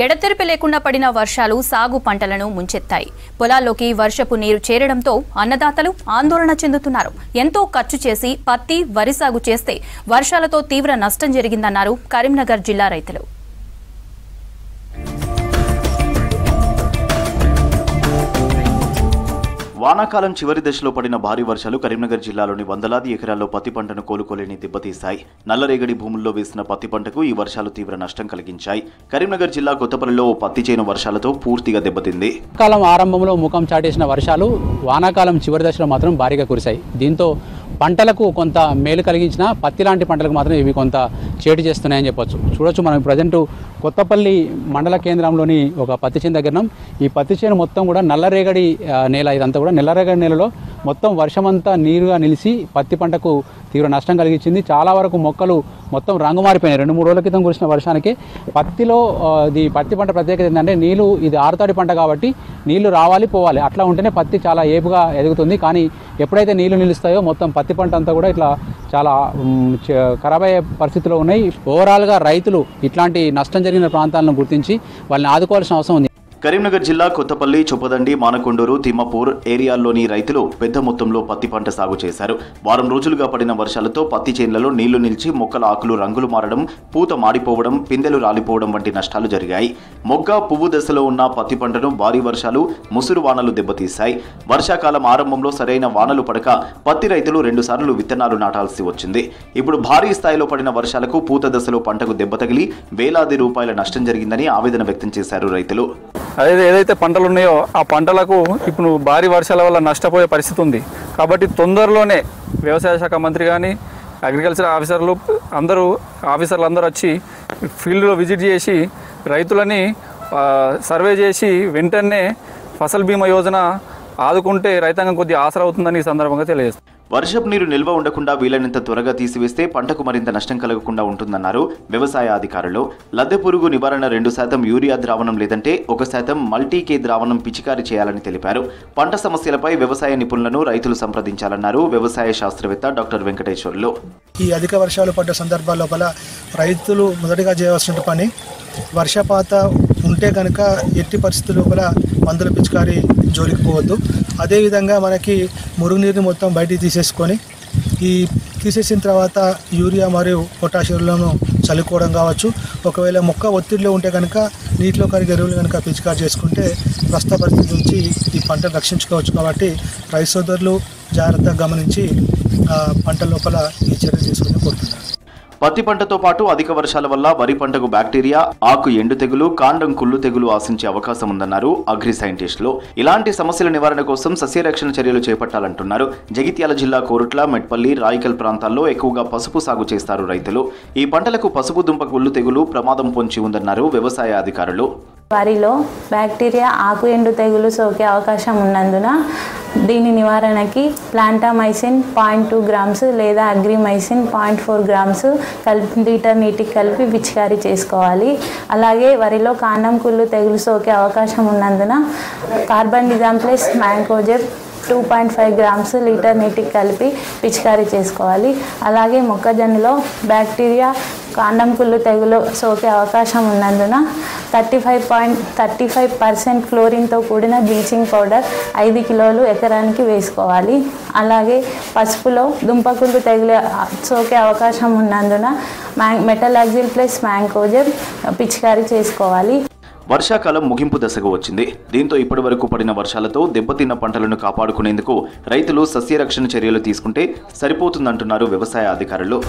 ఎడతెరిపి లేకుండా పడిన వర్షాలు సాగు పంటలను ముంచెత్తాయి. పొలాల్లోకి వర్షపు నీరు చేరడంతో అన్నదాతలు ఆందోళన చెందుతున్నారు. ఎంతో ఖర్చు చేసి పత్తి, వరి సాగు చేస్తే వర్షాలతో తీవ్ర నష్టం జరిగిందన్నారు కరీంనగర్ జిల్లా రైతులు. వానాకాలం చివరి దశలో పడిన భారీ వర్షాలు కరీంనగర్ జిల్లాలోని వందలాది ఎకరాల్లో పత్తి పంటను కోలుకోలేని దెబ్బతీశాయి. నల్లరేగడి భూముల్లో వేసిన పత్తి పంటకు ఈ వర్షాలు తీవ్ర నష్టం కలిగించాయి. కరీంనగర్ జిల్లా కొత్తపల్లిలో పత్తి చేను వర్షాలతో పూర్తిగా దెబ్బతింది. కాలం ఆరంభంలో ముఖం చాటేసిన వర్షాలు వానాకాలం చివరి దశలో మాత్రం భారీగా కురిశాయి. దీంతో పంటలకు కొంత మేలు కలిగించిన పత్తి లాంటి పంటలకు మాత్రం ఇవి కొంత చేటు చేస్తున్నాయని చెప్పొచ్చు. చూడొచ్చు, మనం ప్రజెంట్ కొత్తపల్లి మండల కేంద్రంలోని ఒక పత్తి చేను దగ్గర. ఈ పత్తి చేను మొత్తం కూడా నల్లరేగడి నేల. ఇదంతా కూడా నల్లరేగడి నేలలో మొత్తం వర్షమంతా నీరుగా నిలిచి పత్తి పంటకు తీవ్ర నష్టం కలిగించింది. చాలా వరకు మొక్కలు మొత్తం రంగు మారిపోయినాయి. 2-3 రోజుల క్రితం కురిసిన వర్షానికి పత్తిలో ఇది పత్తి పంట ప్రత్యేకత ఏంటంటే నీళ్లు, ఇది ఆరుతడి పంట కాబట్టి నీళ్లు రావాలి పోవాలి, అట్లా ఉంటేనే పత్తి చాలా ఏపుగా ఎదుగుతుంది. కానీ ఎప్పుడైతే నీళ్లు నిలుస్తాయో మొత్తం పత్తి పంట అంతా కూడా ఇట్లా చాలా ఖరాబ్ అయ్యే పరిస్థితిలో ఉన్నాయి. ఓవరాల్గా రైతులు ఇట్లాంటి నష్టం జరిగిన ప్రాంతాలను గుర్తించి వాళ్ళని ఆదుకోవాల్సిన అవసరం ఉంది. కరీంనగర్ జిల్లా కొత్తపల్లి, చొప్పదండి, మానకొండూరు, తిమ్మపూర్ ఏరియాల్లోని రైతులు పెద్ద మొత్తంలో పత్తి పంట సాగు చేశారు. వారం రోజులుగా పడిన వర్షాలతో పత్తి చేన్లలో నీళ్లు నిలిచి మొక్కల ఆకులు రంగులు మారడం, పూత మాడిపోవడం, పిందెలు రాలిపోవడం వంటి నష్టాలు జరిగాయి. మొగ్గ, పువ్వు దశలో ఉన్న పత్తి పంటను భారీ వర్షాలు, ముసురు వానలు దెబ్బతీశాయి. వర్షాకాలం ఆరంభంలో సరైన వానలు పడక పత్తి రైతులు 2 సార్లు విత్తనాలు నాటాల్సి వచ్చింది. ఇప్పుడు భారీ స్థాయిలో పడిన వర్షాలకు పూత దశలో పంటకు దెబ్బ తగిలి వేలాది రూపాయల నష్టం జరిగిందని ఆవేదన వ్యక్తం చేశారు రైతులు. అదే ఏదైతే పంటలు ఉన్నాయో ఆ పంటలకు ఇప్పుడు భారీ వర్షాల వల్ల నష్టపోయే పరిస్థితి ఉంది. కాబట్టి తొందరలోనే వ్యవసాయ శాఖ మంత్రి కానీ, అగ్రికల్చర్ ఆఫీసర్లు అందరూ వచ్చి ఫీల్డ్లో విజిట్ చేసి రైతులని సర్వే చేసి వెంటనే ఫసల్ బీమా యోజన ఆదుకుంటే రైతాంగం కొద్దిగా ఆసరా అవుతుందని ఈ సందర్భంగా తెలియజేస్తారు. వర్షపు నీరు నిల్వ ఉండకుండా వీలైనంత త్వరగా తీసివేస్తే పంటకు మరింత నష్టం కలగకుండా ఉంటుందన్నారు వ్యవసాయ అధికారులు. లద్దె పురుగు నివారణ 2% యూరియా ద్రావణం లేదంటే 1% మల్టీకే ద్రావణం పిచికారీ చేయాలని తెలిపారు. పంట సమస్యలపై వ్యవసాయ నిపుణులను రైతులు సంప్రదించాలన్నారు వ్యవసాయ శాస్త్రవేత్త డాక్టర్ వెంకటేశ్వర్లు. ఈ అధిక వర్షాలు పడ్డ సందర్భాల లోపల రైతులు మొదటిగా చేయవలసిన పని, వర్షపాత ఉంటే కనుక ఎట్టి పరిస్థితుల లోపల మందుల పిచికారీ జోలికి పోవద్దు. అదేవిధంగా మనకి మురుగునీరుని మొత్తం బయటికి తీసేసుకొని తీసేసిన తర్వాత యూరియా మరియు పొటాషియంలను చల్లుకోవడం కావచ్చు. ఒకవేళ మొక్క ఒత్తిడిలో ఉంటే కనుక నీటిలో కరిగే ఎరువులు కనుక పిచికారీ చేసుకుంటే ప్రస్తుత పరిస్థితి నుంచి ఈ పంటను రక్షించుకోవచ్చు. కాబట్టి రైతు సోదరులు జాగ్రత్తగా గమనించి పంట లోపల ఈ చర్య తీసుకుని కోరుతున్నారు. పత్తి పంటతో పాటు అధిక వర్షాల వల్ల వరి పంటకు బ్యాక్టీరియా, ఆకు ఎండు తెగులు, కాండం కుళ్ళు తెగులు ఆశించే అవకాశం ఉందన్నారు అగ్రి సైంటిస్టులు. ఇలాంటి సమస్యల నివారణ కోసం సస్యరక్షణ చర్యలు చేపట్టాలంటున్నారు. జగిత్యాల జిల్లా కోరుట్ల, మెట్పల్లి, రాయికల్ ప్రాంతాల్లో ఎక్కువగా పసుపు సాగు చేస్తారు రైతులు. ఈ పంటలకు పసుపు దుంప కుళ్ళు తెగులు ప్రమాదం పొంచి ఉందన్నారు వ్యవసాయ అధికారులు. వరిలో బ్యాక్టీరియా, ఆకు ఎండు తెగులు సోకే అవకాశం ఉన్నందున దీని నివారణకి ప్లాంటామైసిన్ 0.2 గ్రామ్స్ లేదా అగ్రిమైసిన్ 0.4 గ్రామ్స్ లీటర్ నీటికి కలిపి పిచికారీ చేసుకోవాలి. అలాగే వరిలో కాండం కుళ్ళు తెగులు సోకే అవకాశం ఉన్నందున carbendazim plus mancozeb 2.5 grams litre నీటికి కలిపి పిచికారీ చేసుకోవాలి. అలాగే మొక్కజొన్నలో బ్యాక్టీరియా, కాండం కుళ్ళు తెగులు సోకే అవకాశం ఉన్నందున 35% క్లోరిన్తో కూడిన బ్లీచింగ్ పౌడర్ 5 కిలోలు ఎకరానికి వేసుకోవాలి. అలాగే పసుపులో దుంపకుళ్ళు తెగులు సోకే అవకాశం ఉన్నందున మెటలాక్సిల్ ప్లస్ మ్యాంకోజెబ్ పిచికారీ చేసుకోవాలి. వర్షాకాలం ముగింపు దశకు వచ్చింది. దీంతో ఇప్పటి వరకు పడిన వర్షాలతో దెబ్బతిన్న పంటలను కాపాడుకునేందుకు రైతులు సస్యరక్షణ చర్యలు తీసుకుంటే సరిపోతుందంటున్నారు వ్యవసాయ అధికారులు.